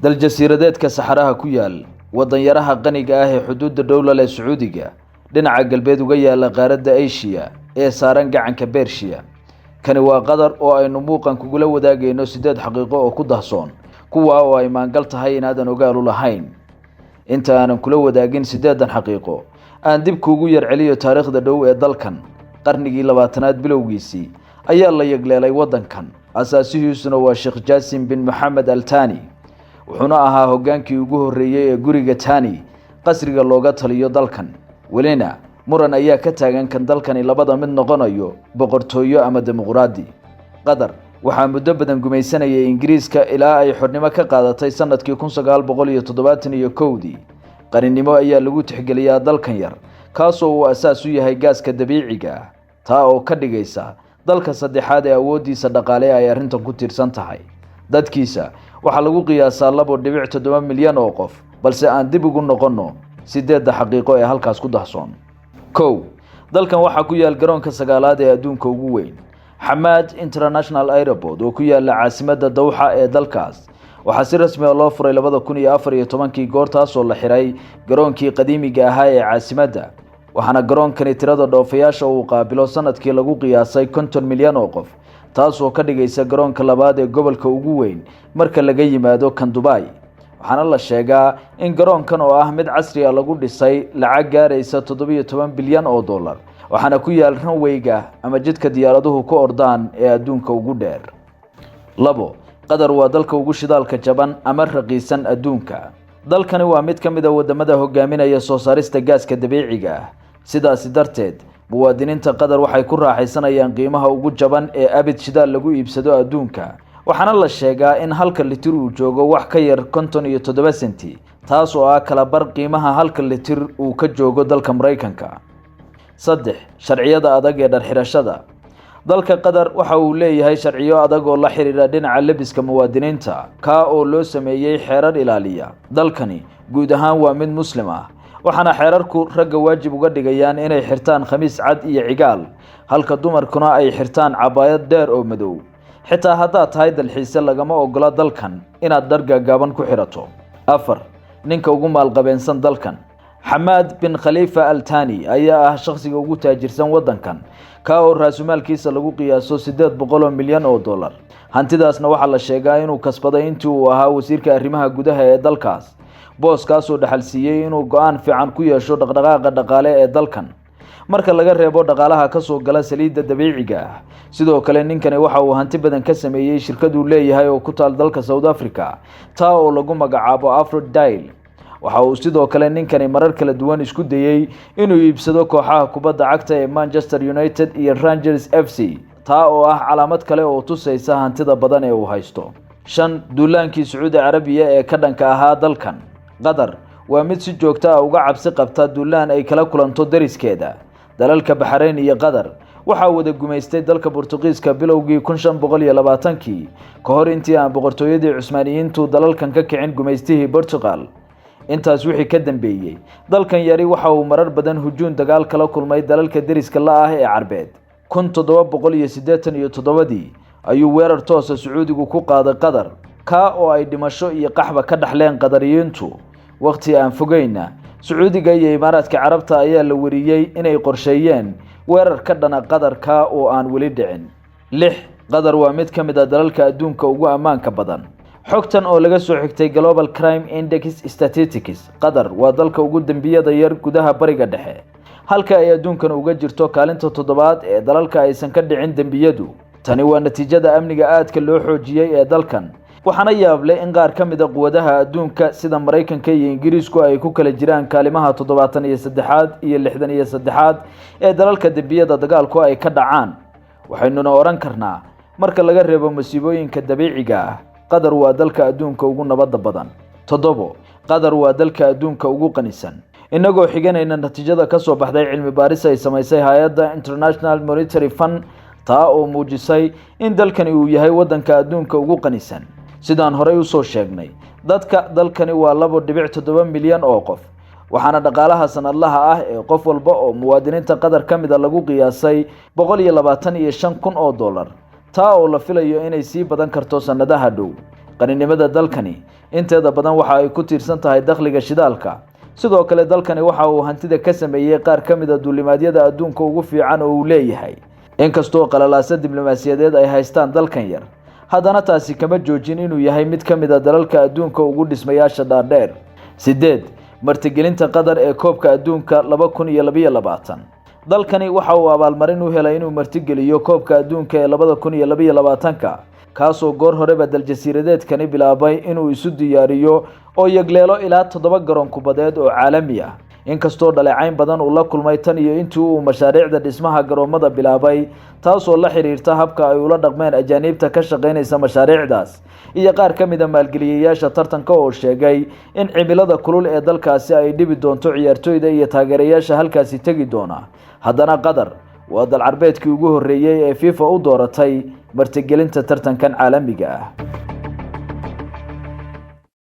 dal jasiiradeedka saxaraha ku yaal wadanyaraha qaniga ah ee xuduudda dowlad ee Sacuudiga dhinaca galbeed uga yaala qaaradda Aasiya ee saaran gacanka Bershiya. Kani waa qadar oo aynu muuqan kugula wadaagayno 8 xaqiiqo oo ku dahsoon kuwa oo ay maangal tahay inaadan ogaal u lahayn. Inta aanan kula wadaagin 8 xaqiiqo aan dib kuugu yar celiyo taariikhda dhow ee dalkan. qarnigii 20aad bilowgiisii ayaa la yagleelay wadankan. asaasihiisuna waa Sheikh Jassim bin Mohammed Al Thani. wuxuuna ahaa hogaankii ugu horeeyay ee guriga Thani qasriga looga taliyo dalkan. welina muran ayaa ka taagan kan dalkani labada mid noqonayo boqortooyo ama dimuqraadi. qadar waxaa muddo badan gumaysanayay Ingiriiska ilaa ay xornimo ka qaadatay sanadkii 1971. qarinimo ayaa lagu tixgeliyaa dalkan yar kaasoo uu asaas u yahay gaaska dabiiciga ah, taa oo ka dhigaysa dalka saddexaad ee awoodiisa dhaqaale ay arrintan ku tiirsan tahay. dadkiisa waxaa lagu qiyaasaa 2.7 milyan oo qof, balse aan dib ugu noqono 8 xaqiiqo ee halkaas ku dahsoon. 1. dalkan waxaa ku yaal garoonka 9aad ee adduunka ugu weyn, Hamad International Airport oo ku yaala caasimadda Dawxa ee dalkaas. waxaa si rasmi ah loo furay 2014 goortaas oo la xiray garoonkii qadiimiga ahaa ee caasimadda. waxaana garoonkani tirada dhoofayaasha uu qaabilo sanadkii lagu qiyaasay 50 milyan oo qof, taas oo ka dhigaysa garoonka labaad ee gobolka ugu weyn marka laga yimaado kan Dubai. waxaana la sheegaa in garoonkan oo ah mid casri ah lagu dhisay lacag gaaraysa 17 bilyan oo dollar, waxaana ku yaal runwayga ama jidka diyaaraduhu ku ordaan ee adduunka ugu dheer. 2. qadar waa dalka ugu shidaalka jaban ama raqiisan adduunka. dalkani waa mid ka mid ah wadamada hogaaminaya soo saarista gaaska dabiiciga ah. sidaas darteed muwaadiniinta qadar waxay ku raaxaysanayaan qiimaha ugu jaban ee abid shidaal lagu iibsado adduunka. waxaana la sheegaa in halka litir uu joogo wax ka yar 57 senti, taas oo ah kala bar qiimaha halka litir uu ka joogo dalka Mareykanka. 3. sharciyada adag ee dharxirashada. dalka qadar waxa uu leeyahay sharciyo adag oo la xiriira dhinaca labiska muwaadiniinta, ka oo loo sameeyay xeerar ilaaliya. dalkani guud ahaan waa mid muslim ah, waxaana xeerarku ragga waajib uga dhigayaan inay xirtaan khamiis cad iyo cigaal, halka dumarkuna ay xirtaan cabaayad dheer oo madow. xitaa haddaad tahay dalxiise lagama ogola dalkan inaad dhar gaagaaban ku xirato. 4. ninka ugu maalqabeensan dalkan. Hamad bin Khalifa Al Thani ayaa ah shakhsiga ugu taajirsan wadankan, ka oo raasumaalkiisa lagu qiyaaso 800 milyan oo dollar. hantidaasna waxaa la sheegaa inuu kasbaday intii uu ahaa wasiirka arrimaha gudaha ee dalkaas, booskaas oo dhaxal siiyay inuu go'aan fiican ku yeesho dhaqdhaqaaqa dhaqaale ee dalkan marka laga reebo dhaqaalaha ka soo gala saliidda dabiiciga ah. sidoo kale ninkani waxa uu hanti badan ka sameeyay shirkad uu leeyahay oo ku taal dalka South Africa, taa oo lagu magacaabo Aphrodite. waxa uu sidoo kale ninkani marar kala duwan isku dayay inuu iibsado kooxaha kubadda cagta ee Manchester United iyo Rangers FC, taa oo ah calaamad kale oo tusaysa hantida badan ee uu haysto. 5. duulaankii Sacuudi Carabiya ee ka dhanka ahaa dalkan. qadar waa mid si joogto ah uga cabsi qabta duulaan ay kala kulanto dariskeeda. dalalka Bahrain iyo qadar waxa wada gumaystay dalka Boortaqiiska bilowgii 1520 ka hor intii aan boqortooyadii Cusmaaniyiintu dalalkan ka kicin gumaystihii Portugal. intaas wixii ka dambeeyay dalkan yari waxa uu marar badan hujuun dagaal kala kulmay dalalka dariska la ah ee Carbeed. 1787 ayuu weerar toos ah Sacuudigu ku qaaday qadar, ka oo ay dhimasho iyo qaxba ka dhaxleen qadariyiintu. waqti aan fogeyna Sacuudiga iyo Imaaraadka Carabta ayaa la wariyay inay qorsheeyeen weerar ka dhana qadarka oo aan weli dhicin. 6. qadar waa mid ka mid ah dalalka adduunka ugu ammaanka badan. xogtan oo laga soo xigtay Global Crime Index Statistics, qadar waa dalka ugu dambiyada yar gudaha bariga dhexe, halka ay adduunkan uga jirto kaalinta 7aad ee dalalka aysan ka dhicin dambiyadu. tani waa natiijada amniga aadka loo xoojiyay ee dalkan, waxaana yaab leh in qaar ka mid ah quwadaha adduunka sida Mareykanka iyo Ingiriisku ay ku kala jiraan kaalimaha 73aad iyo 63aad ee dalalka dambiyada dagaalku ay ka dhacaan. waxaynuna oran karnaa marka laga reebo masiibooyinka dabiiciga ah, qadar waa dalka adduunka ugu nabadda badan. 7. qadar waa dalka adduunka ugu qanisan. inagoo xiganayna natiijada ka soo baxday cilmi baaris ay samaysay hay'adda International Monetary Fund, taa oo muujisay in dalkani uu yahay wadanka adduunka ugu qanisan. sidaan horey u soo sheegnay, dadka dalkani waa 2.7 milyan oo qof, waxaana dhaqaalaha sanadlaha ah ee qof walba oo muwaadiniinta qadar ka mid ah lagu qiyaasay 125,000 oo dollar, taa oo la filayo inay sii badan karto sanadaha dhow. qaninimada dalkani inteeda badan waxa ay ku tiirsan tahay dakhliga shidaalka. sidoo kale dalkani waxa uu hantida ka sameeyay qaar ka mid ah duulimaadyada adduunka ugu fiican oo uu leeyahay. inkastoo qalalaasa diblomaasiyadeed ay haystaan dalkan yar, haddana taasi kama joojin inuu yahay mid ka mid ah dalalka adduunka ugu dhismayaasha dhaadheer. 8. martigelinta Qatar ee koobka adduunka 2022. dalkani waxa uu abaalmarin u helay inuu martigeliyo koobka adduunka ee 2022 kaasoo goor horeba daljasiiradeedkani bilaabay inuu isu diyaariyo oo yagleelo ilaa 7 garoon kubadeed oo caalami ah. inkastoo dhaleecayn badan uu la kulmay tan iyo intii uu mashaariicda dhismaha garoomada bilaabay, taasoo la xiriirta habka ay ula dhaqmeen ajaanibta ka shaqeynaysa mashaariicdaas iyo qaar ka mid ah maalgeliyayaasha tartanka oo sheegay in cimilada kulul ee dalkaasi ay dhibi doonto ciyaartooyda iyo taageerayaasha halkaasi tegi doona. haddana Qatar waa dal carbeedkii ugu horeeyay ee FIFA u dooratay martigelinta tartankan caalamiga ah.